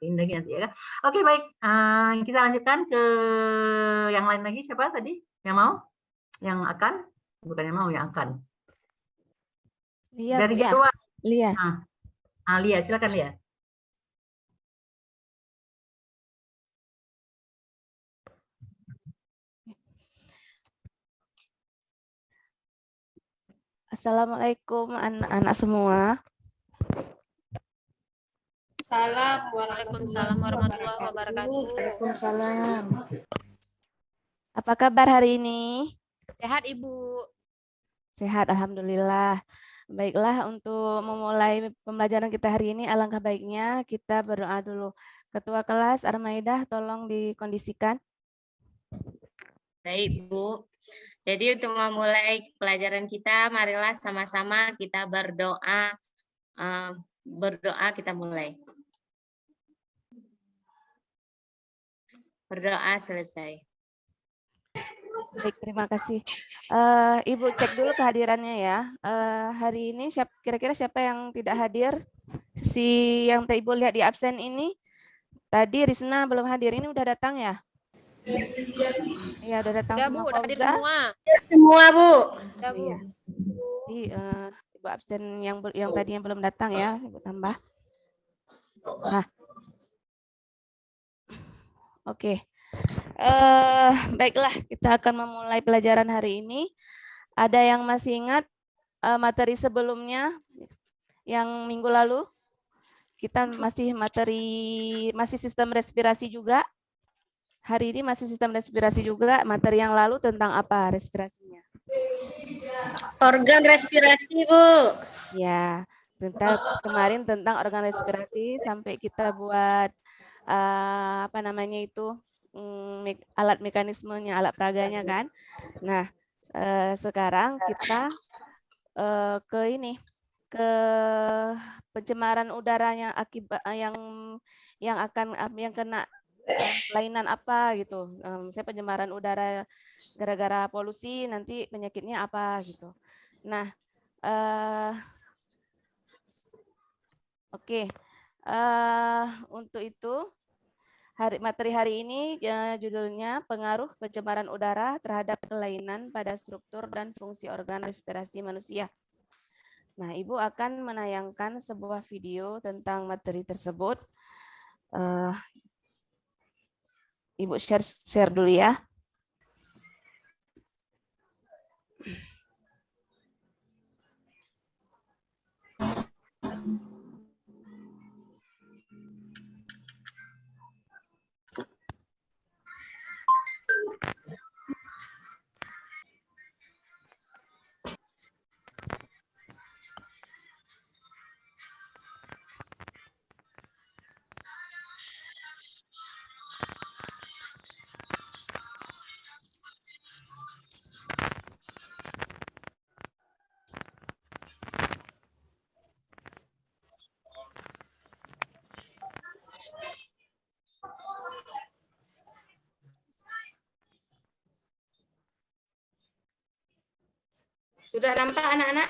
ini lagi nanti ya. Oke, baik. Kita lanjutkan ke yang lain lagi. Siapa tadi yang mau? Yang akan? Bukan yang mau, yang akan. Lia, Dari Bu, ya. jadwal. Lia. Lia, silakan Lia. Assalamualaikum anak-anak semua. Waalaikumsalam warahmatullahi wabarakatuh. Waalaikumsalam. Apa kabar hari ini? Sehat Ibu. Sehat, alhamdulillah. Baiklah, untuk memulai pembelajaran kita hari ini, alangkah baiknya kita berdoa dulu. Ketua kelas Armaidah, tolong dikondisikan. Baik, Bu. Jadi untuk memulai pelajaran kita, marilah sama-sama kita berdoa. Berdoa kita mulai. Berdoa selesai. Baik, terima kasih. Ibu cek dulu kehadirannya ya. Hari ini kira-kira siapa yang tidak hadir? Yang Ibu lihat di absen ini. Tadi Risna belum hadir. Ini udah datang ya? Iya, udah datang Udah, semua. Bu, udah hadir semua. Semua, Bu. Udah, Bu. Iya. Jadi Ibu absen yang tadinya belum datang ya, Ibu tambah. Nah. Oke. Baiklah, kita akan memulai pelajaran hari ini. Ada yang masih ingat materi sebelumnya yang minggu lalu? Kita masih sistem respirasi juga. Hari ini masih sistem respirasi juga. Materi yang lalu tentang apa respirasinya? Organ respirasi, Bu. Ya, kemarin tentang organ respirasi sampai kita buat apa namanya itu alat mekanismenya, alat peraganya kan. Nah, sekarang kita ke pencemaran udaranya akibat yang kena kelainan apa gitu. Misalnya pencemaran udara gara-gara polusi, nanti penyakitnya apa gitu. Nah, oke. Untuk itu materi hari ini judulnya pengaruh pencemaran udara terhadap kelainan pada struktur dan fungsi organ respirasi manusia. Nah, Ibu akan menayangkan sebuah video tentang materi tersebut. Ibu share dulu ya. Sudah nampak anak-anak?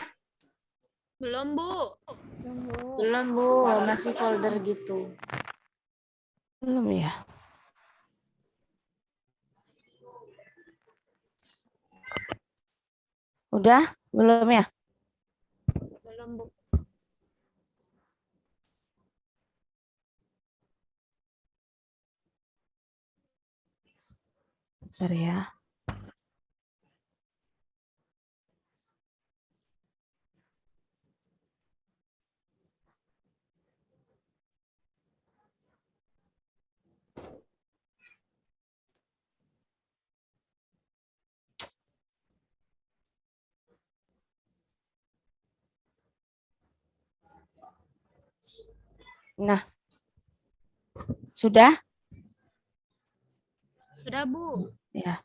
Belum, Bu. Belum, Bu. Masih folder gitu. Belum ya? Udah? Belum ya? Belum, Bu. Bentar ya. Nah, sudah? Sudah, Bu. Ya.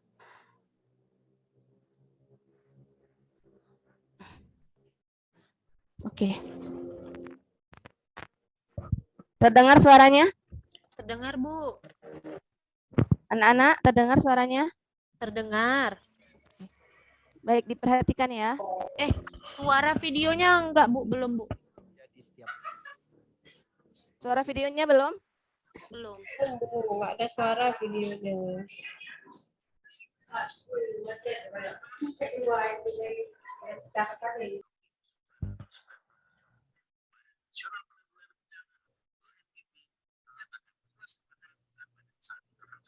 Oke. Terdengar suaranya? Terdengar, Bu. Anak-anak, terdengar suaranya? Terdengar. Baik, diperhatikan ya. Suara videonya enggak, Bu? Belum, Bu. Suara videonya belum? Belum. Nggak ada suara videonya.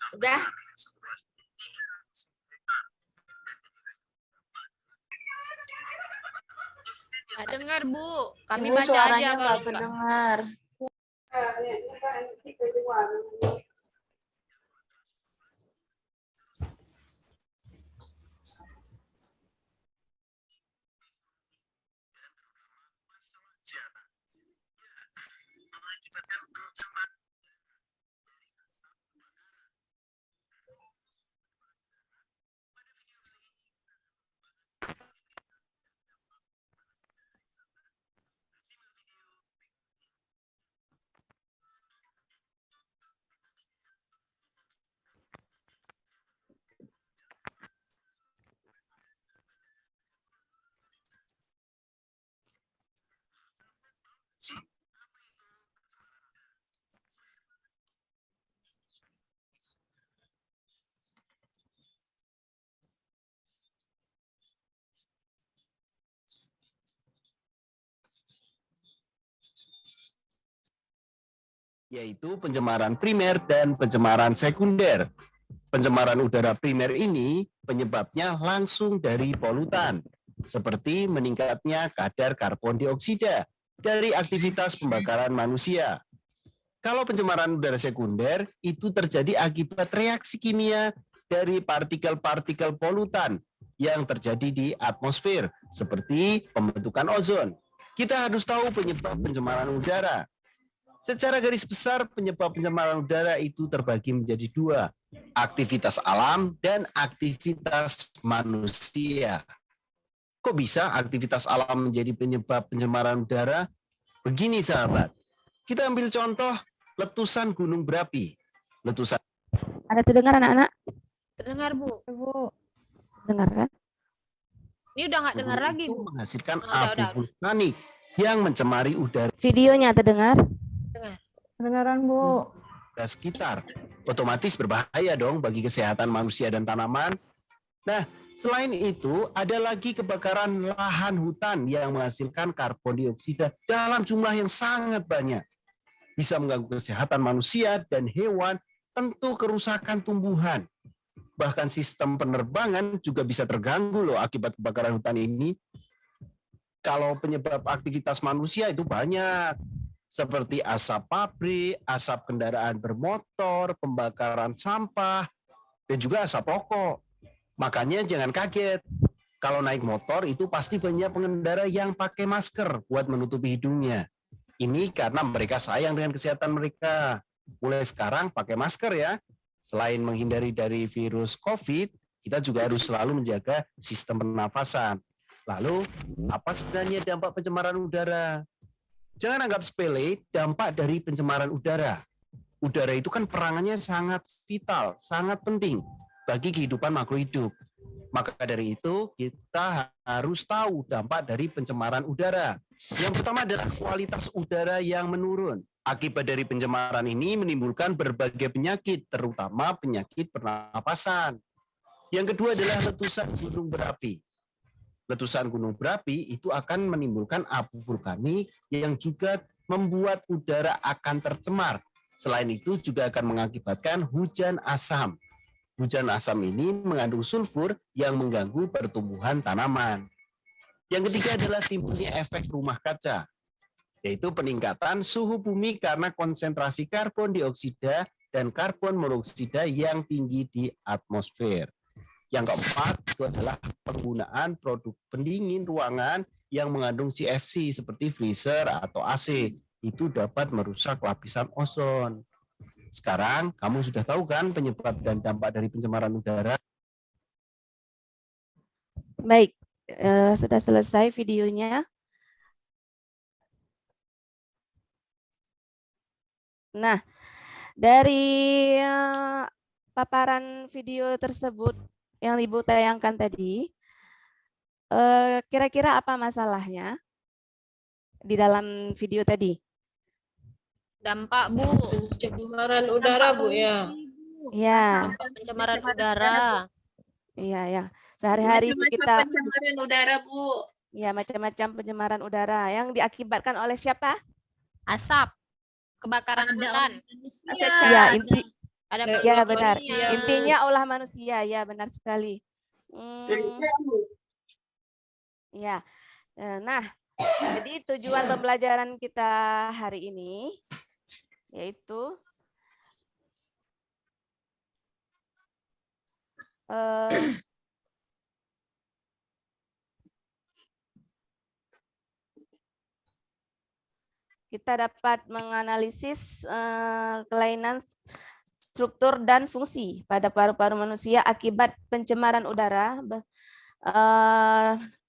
Udah. Nggak dengar, Bu. Kami Ibu, baca aja suaranya kalau nggak enggak. terdengar. Yaitu pencemaran primer dan pencemaran sekunder. Pencemaran udara primer ini penyebabnya langsung dari polutan, seperti meningkatnya kadar karbon dioksida dari aktivitas pembakaran manusia. Kalau pencemaran udara sekunder itu terjadi akibat reaksi kimia dari partikel-partikel polutan yang terjadi di atmosfer, seperti pembentukan ozon. Kita harus tahu penyebab pencemaran udara. Secara garis besar, penyebab pencemaran udara itu terbagi menjadi dua, aktivitas alam dan aktivitas manusia. Kok bisa aktivitas alam menjadi penyebab pencemaran udara? Begini sahabat, kita ambil contoh letusan gunung berapi. Letusan Ada terdengar anak-anak? Terdengar, Bu. Dengar kan? Ini udah nggak dengar gunung lagi, itu Bu. menghasilkan Oh, udah. abu vulkanik yang mencemari udara Videonya terdengar? Kedengaran, Bu. sekitar. Otomatis berbahaya dong bagi kesehatan manusia dan tanaman. Nah, selain itu, ada lagi kebakaran lahan hutan yang menghasilkan karbon dioksida dalam jumlah yang sangat banyak. Bisa mengganggu kesehatan manusia dan hewan, tentu kerusakan tumbuhan. Bahkan sistem penerbangan juga bisa terganggu loh akibat kebakaran hutan ini. Kalau penyebab aktivitas manusia itu banyak, seperti asap pabrik, asap kendaraan bermotor, pembakaran sampah, dan juga asap rokok. Makanya jangan kaget. Kalau naik motor itu pasti banyak pengendara yang pakai masker buat menutupi hidungnya. Ini karena mereka sayang dengan kesehatan mereka. Mulai sekarang pakai masker ya. Selain menghindari dari virus COVID, kita juga harus selalu menjaga sistem pernafasan. Lalu, apa sebenarnya dampak pencemaran udara? Jangan anggap sepele dampak dari pencemaran udara. Udara itu kan perangannya sangat vital, sangat penting bagi kehidupan makhluk hidup. Maka dari itu kita harus tahu dampak dari pencemaran udara. Yang pertama adalah kualitas udara yang menurun. Akibat dari pencemaran ini menimbulkan berbagai penyakit, terutama penyakit pernapasan. Yang kedua adalah letusan gunung berapi. Letusan gunung berapi itu akan menimbulkan abu vulkanik yang juga membuat udara akan tercemar. Selain itu juga akan mengakibatkan hujan asam. Hujan asam ini mengandung sulfur yang mengganggu pertumbuhan tanaman. Yang ketiga adalah timbulnya efek rumah kaca, yaitu peningkatan suhu bumi karena konsentrasi karbon dioksida dan karbon monoksida yang tinggi di atmosfer. Yang keempat itu adalah penggunaan produk pendingin ruangan yang mengandung CFC seperti freezer atau AC. Itu dapat merusak lapisan ozon. Sekarang kamu sudah tahu kan penyebab dan dampak dari pencemaran udara? Baik, sudah selesai videonya. Nah, dari paparan video tersebut yang Ibu tayangkan tadi, kira-kira apa masalahnya di dalam video tadi? Dampak, Bu. Pencemaran udara, Bu, ya. Ya, Dampak pencemaran udara. iya ya. Sehari-hari itu kita pencemaran udara, Bu. ya macam-macam pencemaran udara yang diakibatkan oleh siapa? Asap. Kebakaran hutan. Ya, Ada ya manusia. benar. Intinya olah manusia, ya benar sekali. Ya. Nah, jadi tujuan pembelajaran kita hari ini yaitu kita dapat menganalisis kelainan struktur dan fungsi pada paru-paru manusia akibat pencemaran udara.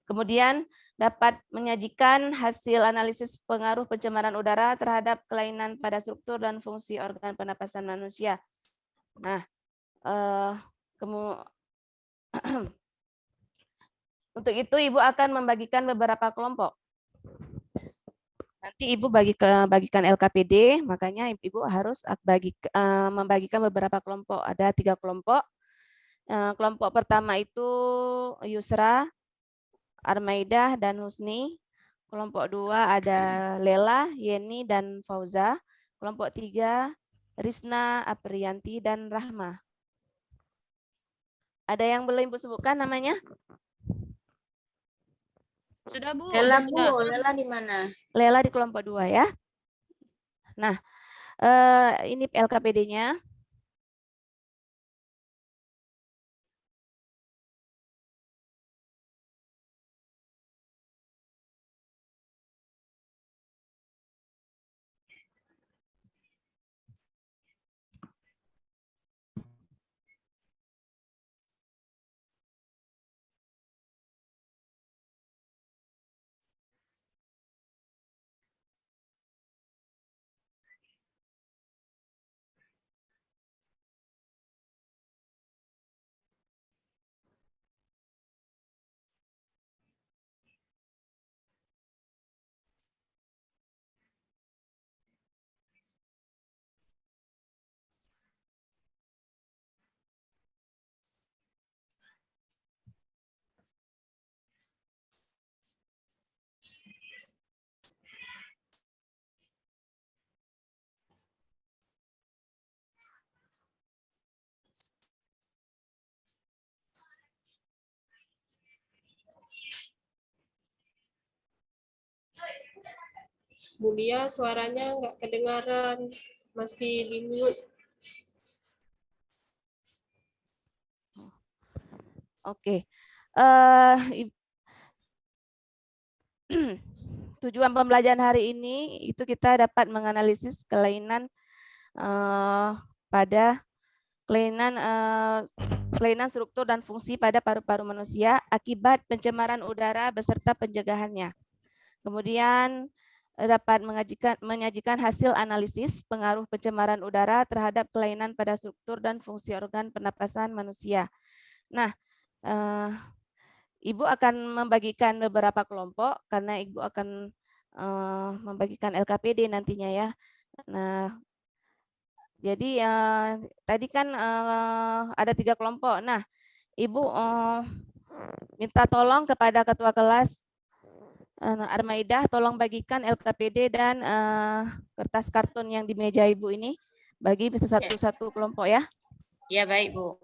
Kemudian dapat menyajikan hasil analisis pengaruh pencemaran udara terhadap kelainan pada struktur dan fungsi organ pernapasan manusia. Nah, untuk itu Ibu akan membagikan beberapa kelompok. Nanti Ibu bagikan LKPD, makanya Ibu harus membagikan beberapa kelompok. Ada 3 kelompok. Kelompok pertama itu Yusra, Armaidah, dan Husni. Kelompok 2 ada Lela, Yeni, dan Fauza. Kelompok 3 Risna, Aprianti, dan Rahma. Ada yang belum Ibu sebutkan namanya? Sudah, Bu. Lela, Bu. Sudah. Lela di mana? Lela di kelompok 2 ya. Nah, ini LKPD-nya. Bu Lia, suaranya nggak kedengaran. Masih di mute. Oke. Tujuan pembelajaran hari ini itu kita dapat menganalisis kelainan pada kelainan struktur dan fungsi pada paru-paru manusia akibat pencemaran udara beserta pencegahannya. Kemudian dapat menyajikan hasil analisis pengaruh pencemaran udara terhadap kelainan pada struktur dan fungsi organ pernapasan manusia. Nah, Ibu akan membagikan beberapa kelompok karena Ibu akan membagikan LKPD nantinya ya. Nah, jadi tadi kan ada 3 kelompok. Nah, Ibu minta tolong kepada ketua kelas Armaidah, tolong bagikan LKPD dan kertas kartun yang di meja Ibu ini, bagi satu-satu kelompok ya. Ya, baik, Bu.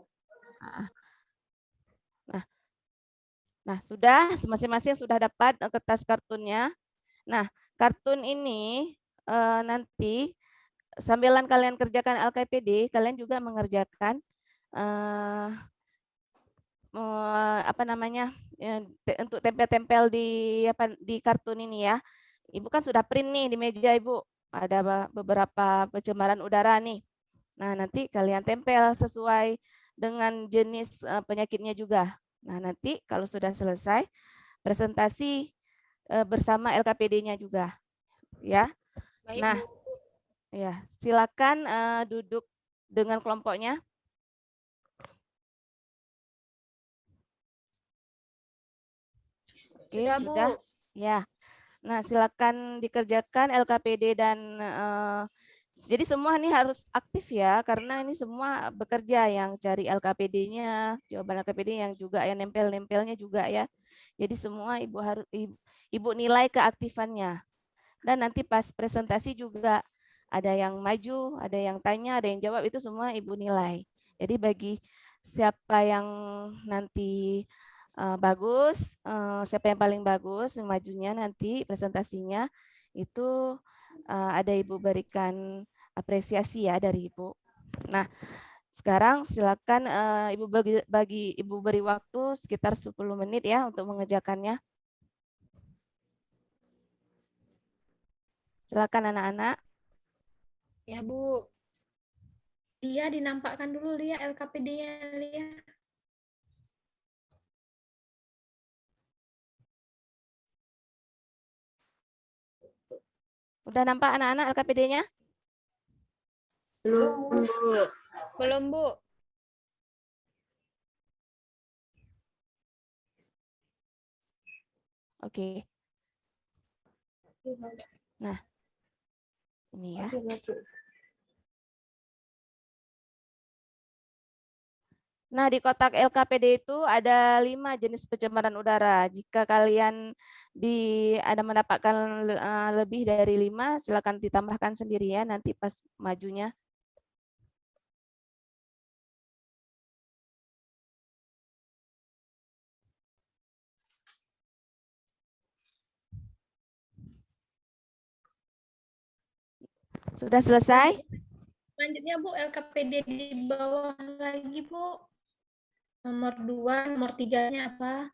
Nah, sudah masing-masing sudah dapat kertas kartunnya. Nah, kartun ini nanti sambilan kalian kerjakan LKPD, kalian juga mengerjakan untuk tempel-tempel di kartun ini ya. Ibu kan sudah print nih di meja Ibu. Ada beberapa pencemaran udara nih. Nah, nanti kalian tempel sesuai dengan jenis penyakitnya juga. Nah, nanti kalau sudah selesai presentasi bersama LKPD-nya juga. Ya. Baik, Nah, Bu. ya, silakan duduk dengan kelompoknya. Oke, Sudah, Bu. sudah. Ya. Nah, silakan dikerjakan LKPD dan Jadi semua ini harus aktif ya, karena ini semua bekerja, yang cari LKPD-nya, jawaban LKPD yang juga yang nempel-nempelnya juga ya. Jadi semua ibu nilai keaktifannya. Dan nanti pas presentasi juga ada yang maju, ada yang tanya, ada yang jawab, itu semua ibu nilai. Jadi bagi siapa yang nanti bagus, siapa yang paling bagus majunya nanti presentasinya, itu ada ibu berikan apresiasi ya dari ibu. Nah, sekarang silakan ibu ibu beri waktu sekitar 10 menit ya untuk mengerjakannya. Silakan anak-anak. Ya, Bu. Lia dinampakkan dulu Lia LKPD-nya Lia. Udah nampak anak-anak LKPD-nya? Belum, Bu. Belum, Bu. Oke. Nah, ini ya. Nah, di kotak LKPD itu ada 5 jenis pencemaran udara. Jika kalian ada mendapatkan lebih dari 5, silakan ditambahkan sendiri ya nanti pas majunya. Sudah selesai? Selanjutnya Bu, LKPD di bawah lagi Bu. Nomor 2, nomor 3-nya apa?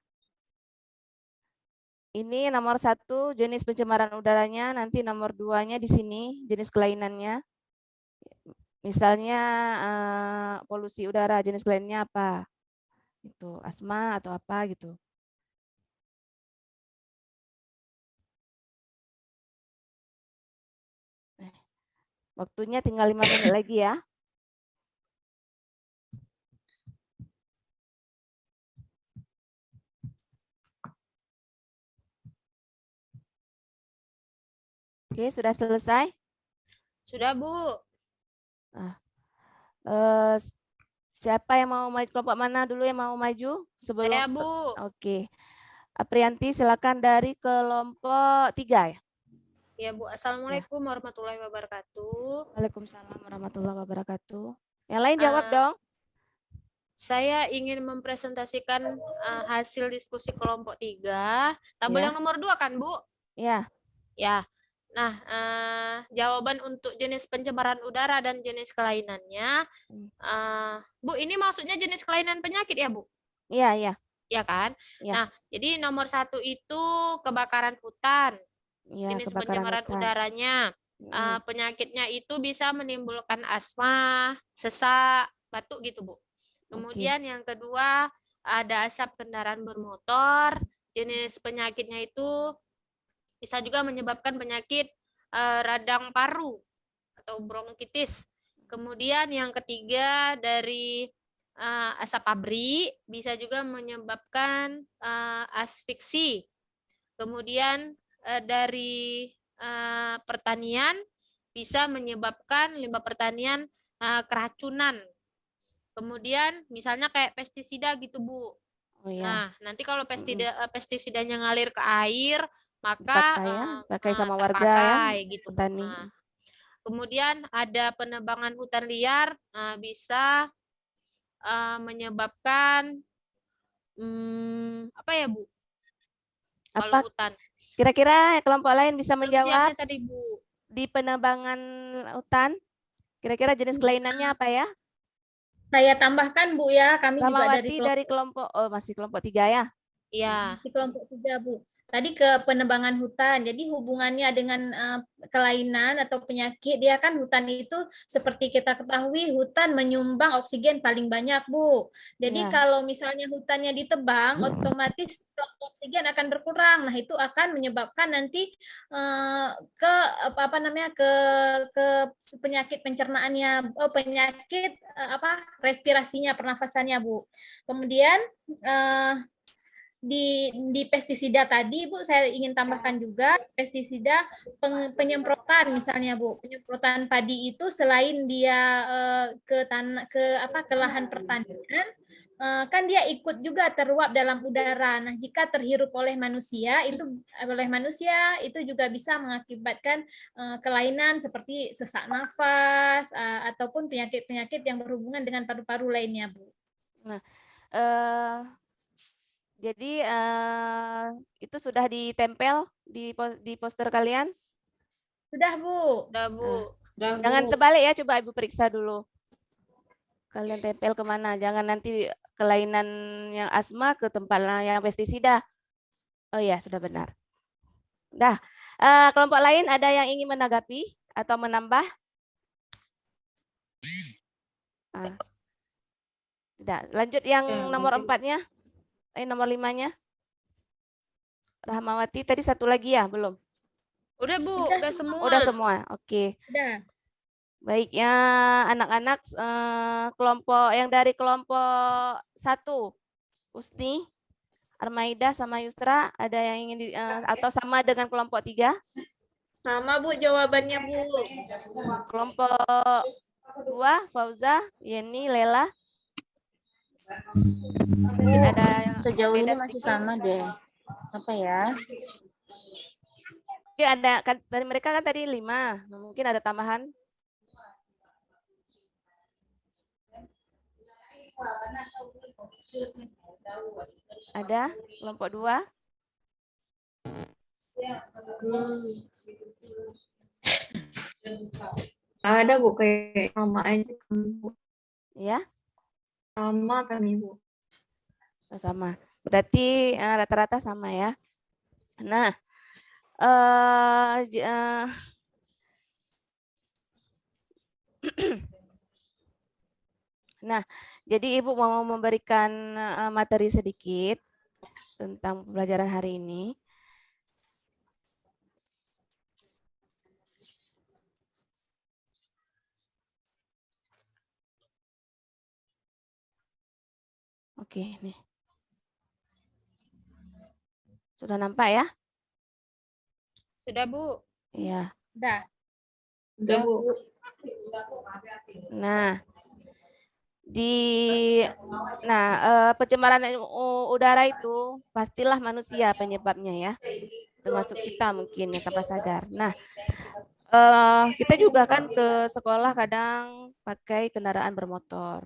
Ini nomor 1 jenis pencemaran udaranya, nanti nomor 2-nya di sini jenis kelainannya. Misalnya polusi udara, jenis kelainnya apa? Itu asma atau apa gitu. Waktunya tinggal 5 menit lagi ya. Oke, sudah selesai? Sudah, Bu. Nah, siapa yang mau maju? Kelompok mana dulu yang mau maju? Sebelum. Saya, Bu. Oke. Aprianti, silakan dari kelompok 3 ya. Ya, Bu. Assalamualaikum warahmatullahi wabarakatuh. Waalaikumsalam warahmatullahi wabarakatuh. Yang lain jawab dong. Saya ingin mempresentasikan hasil diskusi kelompok 3. Tabel Ya. yang nomor 2 kan, Bu? Ya. Ya. Nah, jawaban untuk jenis pencemaran udara dan jenis kelainannya. Bu, ini maksudnya jenis kelainan penyakit ya, Bu? Iya, iya. Ya kan? Ya. Nah, jadi nomor 1 itu kebakaran hutan. Ya, Jenis kebakaran pencemaran hutan. udaranya. Penyakitnya itu bisa menimbulkan asma, sesak, batuk gitu, Bu. Kemudian yang kedua ada asap kendaraan bermotor. Jenis penyakitnya itu bisa juga menyebabkan penyakit radang paru atau bronkitis. Kemudian yang ketiga dari asap pabrik bisa juga menyebabkan asfiksi. Kemudian dari pertanian bisa menyebabkan limbah pertanian keracunan. Kemudian misalnya kayak pestisida gitu, Bu. Oh, ya. Nah, nanti kalau pestisidanya ngalir ke air, maka pakai sama warga ya, gitu. petani. Nah, kemudian ada penebangan hutan liar, bisa menyebabkan apa ya, Bu? Kalau hutan. Kira-kira kelompok lain bisa menjawab tadi, Bu. Di penebangan hutan, kira-kira jenis kelainannya apa ya? Saya tambahkan Bu ya, kami juga dari kelompok, masih kelompok 3 ya? Iya. Si kelompok 3 Bu. Tadi ke penebangan hutan. Jadi hubungannya dengan kelainan atau penyakit, dia kan hutan itu seperti kita ketahui hutan menyumbang oksigen paling banyak Bu. Jadi kalau misalnya hutannya ditebang, otomatis oksigen akan berkurang. Nah itu akan menyebabkan nanti ke penyakit pencernaannya, penyakit respirasinya, pernafasannya Bu. Kemudian di pestisida tadi Bu, saya ingin tambahkan juga pestisida penyemprotan misalnya Bu, penyemprotan padi itu selain dia ke tanah ke lahan pertanian, kan dia ikut juga teruap dalam udara. Nah, jika terhirup oleh manusia itu juga bisa mengakibatkan kelainan seperti sesak nafas ataupun penyakit-penyakit yang berhubungan dengan paru-paru lainnya, Bu. Nah, jadi itu sudah ditempel di poster kalian? Sudah, Bu. Udah, Bu. Jangan terbalik ya, coba Ibu periksa dulu. Kalian tempel kemana? Jangan nanti kelainan yang asma ke tempat yang pestisida. Oh ya, sudah benar. Dah, kelompok lain ada yang ingin menanggapi atau menambah? Tidak. Lanjut yang nomor 4-nya. Nomor 5-nya. Rahmawati, tadi satu lagi ya, belum? Udah, Bu. Udah semua. Udah semua. Oke. Udah. Baik, ya anak-anak kelompok yang dari kelompok 1, Usni, Armaida sama Yusra, ada yang ingin atau sama dengan kelompok 3? Sama Bu jawabannya Bu. Kelompok 2, Fauza, Yeni, Lela. Mungkin ada yang Sejauh ini beda masih sedikit. sama deh. Apa ya? Mungkin ada kan dari mereka kan tadi 5, mungkin ada tambahan. Ada kelompok 2? Ada Bu, kayak sama aja kami Bu. Ya, Sama kami Bu. oh, sama. Berarti rata-rata sama ya. Nah, nah, jadi Ibu mau memberikan materi sedikit tentang pembelajaran hari ini. Oke, nih. Sudah nampak ya? Sudah, Bu. Iya. Udah. Udah Bu. Nah, pencemaran udara itu pastilah manusia penyebabnya ya, termasuk kita mungkin yang tanpa sadar. Nah, kita juga kan ke sekolah kadang pakai kendaraan bermotor.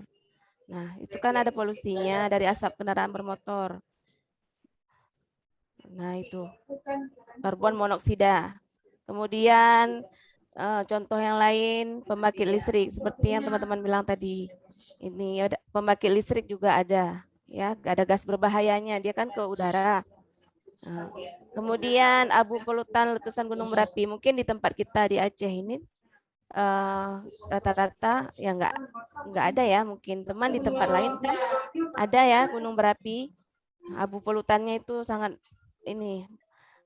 Nah, itu kan ada polusinya dari asap kendaraan bermotor. Nah, itu karbon monoksida. Kemudian contoh yang lain, pembangkit listrik seperti yang teman-teman bilang tadi. Ini ada pembangkit listrik juga ada, ya, ada gas berbahayanya, dia kan ke udara. Kemudian abu polutan letusan gunung berapi, mungkin di tempat kita di Aceh ini rata-rata ya nggak ada ya, mungkin teman di tempat lain kan ada ya gunung berapi. Abu polutannya itu sangat ini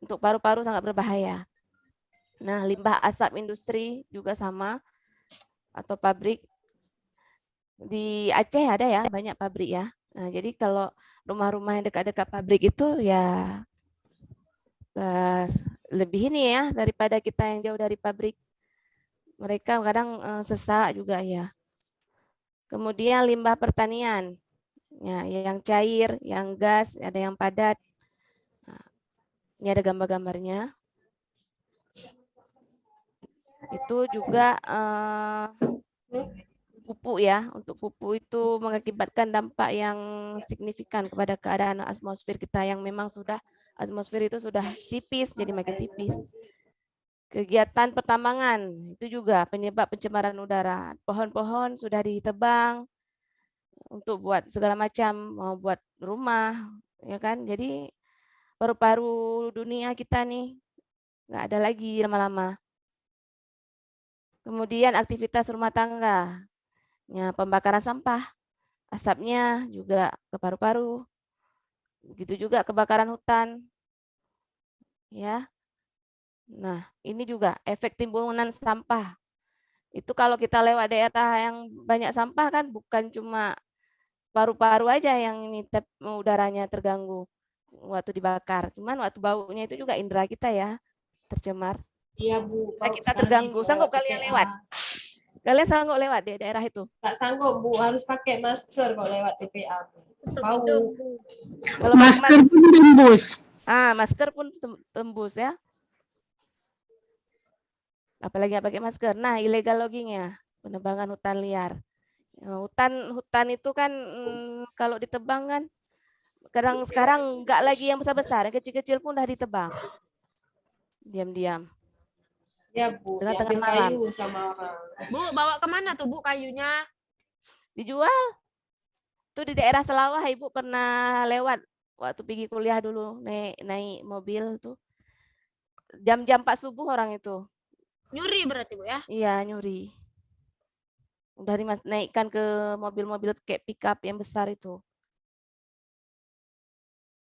untuk paru-paru sangat berbahaya. Nah, limbah asap industri juga sama, atau pabrik. Di Aceh ada ya, banyak pabrik ya. Nah, jadi kalau rumah-rumah yang dekat-dekat pabrik itu ya lebih ini ya daripada kita yang jauh dari pabrik. Mereka kadang sesak juga ya. Kemudian limbah pertanian, ya, yang cair, yang gas, ada yang padat. Nah, ini ada gambar-gambarnya. Itu juga pupuk ya. Untuk pupuk itu mengakibatkan dampak yang signifikan kepada keadaan atmosfer kita yang memang sudah atmosfer itu sudah tipis, jadi makin tipis. Kegiatan pertambangan itu juga penyebab pencemaran udara. Pohon-pohon sudah ditebang untuk buat segala macam, mau buat rumah, ya kan? Jadi paru-paru dunia kita nih nggak ada lagi lama-lama. Kemudian aktivitas rumah tangga, ya, pembakaran sampah, asapnya juga ke paru-paru. Begitu juga kebakaran hutan, ya. Nah, ini juga efek timbunan sampah. Itu kalau kita lewat daerah yang banyak sampah kan bukan cuma paru-paru aja yang ini udaranya terganggu, waktu dibakar. Cuman waktu baunya itu juga indera kita ya tercemar. Iya Bu. Nah, bau kita sekali terganggu. Bu Sanggup lewat kalian TPA. lewat? Kalian sanggup lewat di daerah itu? Nggak sanggup Bu, harus pakai masker kalau lewat TPA. Bau. Kalau pakai Masker pun tembus. masker pun tembus ya. Apalagi nggak pakai masker. Nah, illegal loggingnya, penebangan hutan liar. Hutan itu kan kalau ditebang kan, kadang sekarang nggak lagi yang besar-besar, yang kecil-kecil pun udah ditebang. Diam-diam. Ya Bu, Dengan diambil tengah malam. kayu sama orang. Bu, bawa kemana tuh Bu kayunya? Dijual. Tuh di daerah Selawah Ibu pernah lewat waktu pergi kuliah dulu, naik mobil tuh. Jam-jam 4 subuh orang itu. Nyuri berarti Bu ya? Iya, nyuri. Udah naikkan ke mobil-mobil kayak pickup yang besar itu.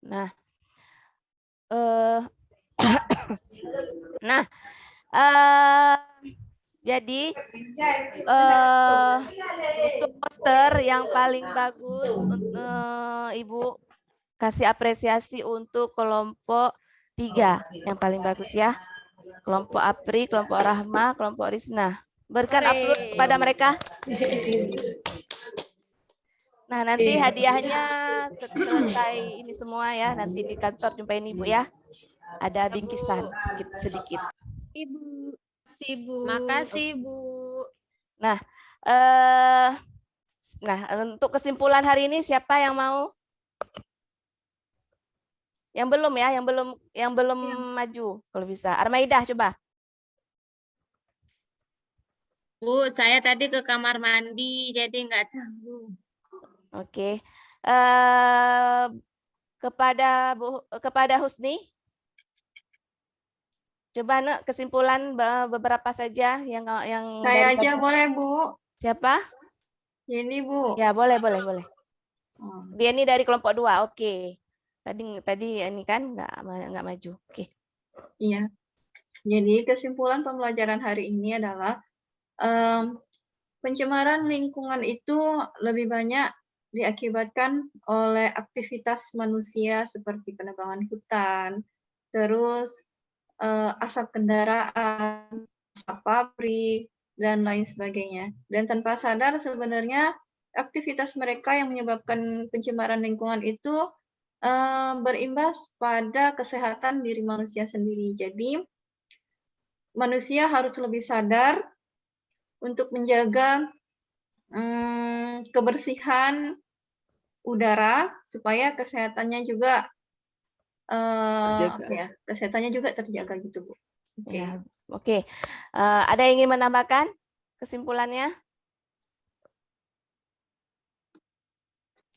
Nah, jadi untuk poster yang paling bagus Ibu kasih apresiasi untuk kelompok 3 yang paling bagus ya. Kelompok Apri, kelompok Rahma, kelompok Risna. Berikan aplaus kepada mereka. Nah, nanti hadiahnya selesai ini semua ya. Nanti di kantor jumpain Ibu ya. Ada bingkisan sedikit. Ibu, Ibu. Makasih Bu. Nah, untuk kesimpulan hari ini siapa yang mau? Yang belum ya, yang belum maju kalau bisa. Armaidah coba. Bu, saya tadi ke kamar mandi, jadi nggak tahu. Oke. Kepada Husni. Coba Nek, kesimpulan beberapa saja yang Saya aja boleh Bu. Siapa? Ini Bu. Ya, boleh. Dia ini dari kelompok 2. Oke. Tadi ini kan nggak maju. Oke. Iya. Jadi kesimpulan pembelajaran hari ini adalah pencemaran lingkungan itu lebih banyak diakibatkan oleh aktivitas manusia seperti penebangan hutan, terus asap kendaraan, asap pabrik, dan lain sebagainya. Dan tanpa sadar sebenarnya aktivitas mereka yang menyebabkan pencemaran lingkungan itu berimbas pada kesehatan diri manusia sendiri. Jadi manusia harus lebih sadar untuk menjaga kebersihan udara supaya kesehatannya juga kesehatannya juga terjaga gitu Bu. Oke. Ya, oke. Ada yang ingin menambahkan kesimpulannya?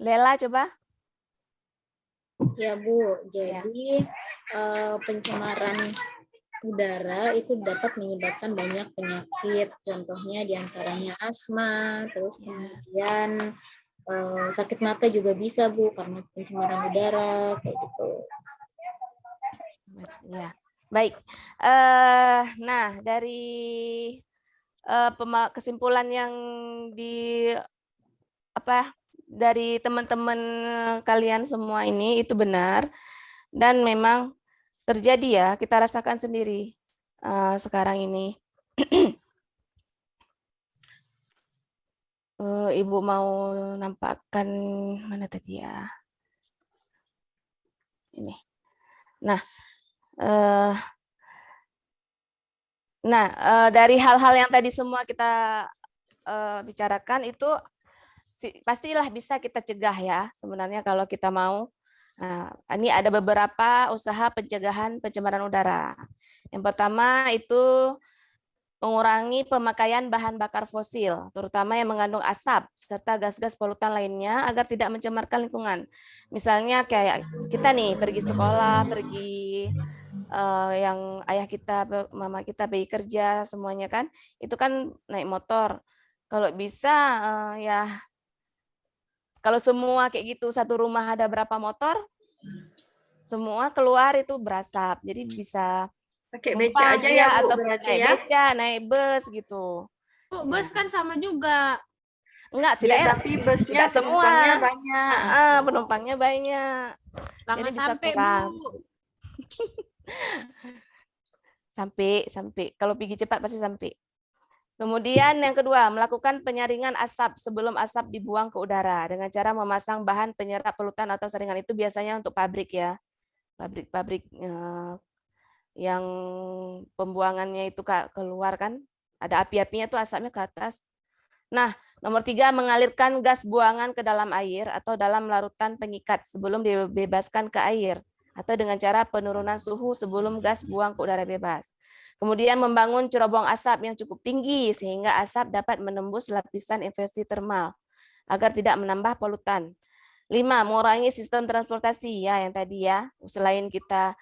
Lela coba. Ya Bu, jadi pencemaran udara itu dapat menyebabkan banyak penyakit, contohnya diantaranya asma, terus kemudian sakit mata juga bisa Bu karena pencemaran udara kayak gitu. Ya, baik. Nah dari kesimpulan yang dari teman-teman kalian semua ini itu benar dan memang terjadi ya, kita rasakan sendiri sekarang ini. Ibu mau nampakkan mana tadi ya? Ini. Nah, dari hal-hal yang tadi semua kita bicarakan itu pastilah bisa kita cegah ya sebenarnya kalau kita mau. Nah, ini ada beberapa usaha pencegahan pencemaran udara. Yang pertama itu mengurangi pemakaian bahan bakar fosil, terutama yang mengandung asap serta gas-gas polutan lainnya agar tidak mencemarkan lingkungan. Misalnya kayak kita nih pergi sekolah, pergi yang ayah kita, mama kita pergi kerja semuanya kan, itu kan naik motor. Kalau bisa ya kalau semua kayak gitu, satu rumah ada berapa motor, semua keluar itu berasap. Jadi bisa pakai beca aja ya Bu, atau berarti naik ya. beca, naik bus gitu. Bu, bus kan sama juga. Enggak, Ya, daerah. tapi busnya Tidak semua. penumpangnya banyak. Penumpangnya banyak. Lama Jadi bisa sampai, kurang. Bu. Sampai. Kalau pergi cepat pasti sampai. Kemudian yang kedua, melakukan penyaringan asap sebelum asap dibuang ke udara dengan cara memasang bahan penyerap polutan atau saringan. Itu biasanya untuk pabrik ya. Pabrik-pabrik yang pembuangannya itu keluar kan. Ada api-apinya tuh asapnya ke atas. Nah, nomor 3, mengalirkan gas buangan ke dalam air atau dalam larutan pengikat sebelum dibebaskan ke air atau dengan cara penurunan suhu sebelum gas buang ke udara bebas. Kemudian membangun cerobong asap yang cukup tinggi sehingga asap dapat menembus lapisan inversi termal agar tidak menambah polutan. 5, mengurangi sistem transportasi ya yang tadi ya. Selain kita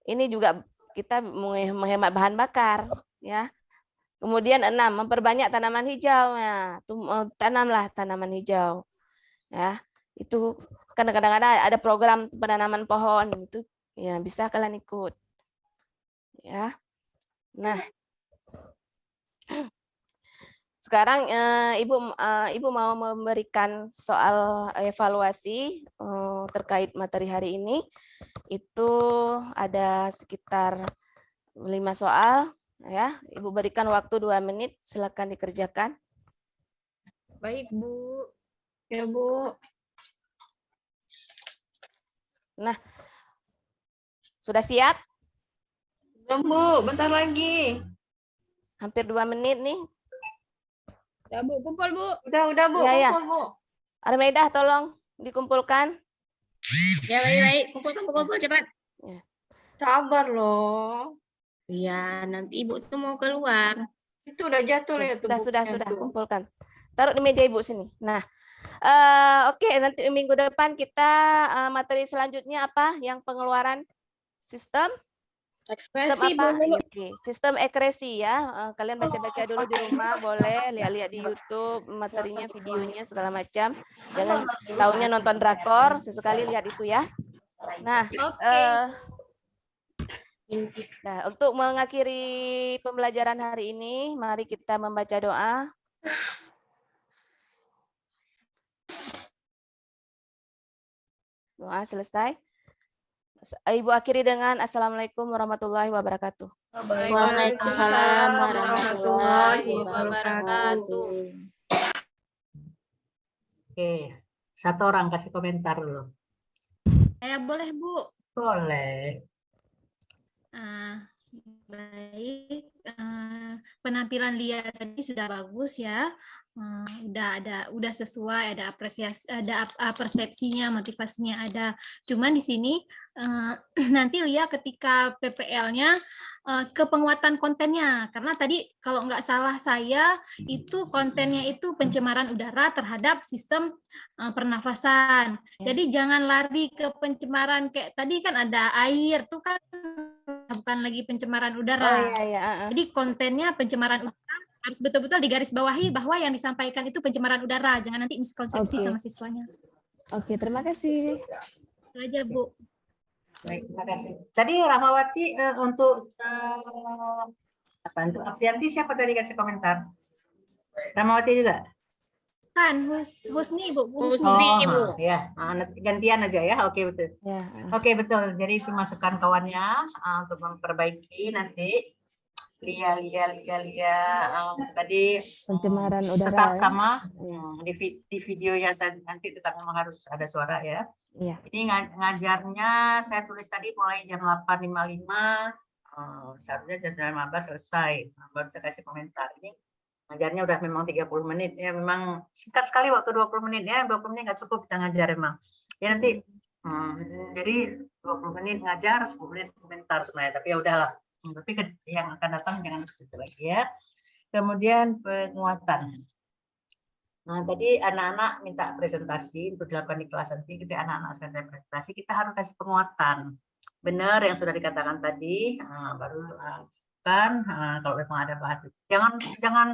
ini juga kita menghemat bahan bakar ya. Kemudian 6, memperbanyak tanaman hijau ya. Tanamlah tanaman hijau. Ya. Itu kadang-kadang ada program penanaman pohon itu ya bisa kalian ikut. Ya. Nah, sekarang Ibu mau memberikan soal evaluasi terkait materi hari ini. Itu ada sekitar 5 soal ya. Ibu berikan waktu 2 menit, silakan dikerjakan. Baik, Bu. Ya, Bu. Nah, sudah siap? Belum, Bu. Bentar lagi. Hampir 2 menit nih. Ya, Bu, kumpul, Bu. Udah, Bu. Ya. Kumpul, Bu. Armeda tolong dikumpulkan. Ya, baik. Kumpul cepat. Ya. Sabar loh. Iya, nanti Ibu tuh mau keluar. Itu udah jatuh ya tuh Sudah, bukunya tuh. kumpulkan. Taruh di meja Ibu sini. Nah, oke, nanti minggu depan kita materi selanjutnya apa? Yang pengeluaran sistem? Ekspresi, Sistem apa? Bu. Oke, sistem ekresi ya. Kalian baca-baca dulu di rumah, boleh lihat-lihat di YouTube materinya, videonya segala macam. Jangan taunya nonton drakor, sesekali lihat itu ya. Nah, nah, untuk mengakhiri pembelajaran hari ini, mari kita membaca doa. Doa selesai. Ibu akhiri dengan Assalamualaikum warahmatullahi wabarakatuh. Waalaikumsalam warahmatullahi wabarakatuh. Oke, satu orang kasih komentar dulu. Saya boleh, Bu. Boleh. Baik, penampilan Lia tadi sudah bagus ya. Udah sesuai, ada apresiasi, ada persepsinya, motivasinya ada. Cuman di sini nanti Lia ketika PPL-nya ke penguatan kontennya, karena tadi kalau nggak salah saya itu kontennya itu pencemaran udara terhadap sistem pernafasan. Jadi jangan lari ke pencemaran kayak tadi kan ada air tuh kan bukan lagi pencemaran udara. Jadi kontennya pencemaran udara harus betul-betul digarisbawahi bahwa yang disampaikan itu pencemaran udara. Jangan nanti miskonsepsi sama siswanya. Oke, terima kasih. Itu aja, Bu. Baik, terima kasih. Tadi Rahmawati untuk untuk Aprianti siapa tadi kasih komentar? Rahmawati juga? Kan, Husni, Bu. Husni, Ibu. Ya, gantian aja ya. Oke, betul. Ya. Oke, betul. Jadi itu masukan kawannya untuk memperbaiki nanti. Lia tadi Pencemaran udara tetap ya. sama di videonya nanti tetap memang harus ada suara ya. Iya. Ini ngajarnya saya tulis tadi mulai jam 8.55 seharusnya jam 15 selesai. Baru saya kasih komentar. Ini ngajarnya udah memang 30 menit ya, memang singkat sekali waktu 20 menit ya. 20 menit nggak cukup kita ngajar memang. Ya nanti jadi 20 menit ngajar, 10 menit komentar sebenarnya, tapi ya udahlah. Tapi yang akan datang jangan segitu lagi ya. Kemudian penguatan. Nah, tadi anak-anak minta presentasi untuk dilakukan di kelas nanti. Ketika anak-anak selesai presentasi, kita harus kasih penguatan. Benar yang sudah dikatakan tadi, baru kan kalau memang ada bahan. Jangan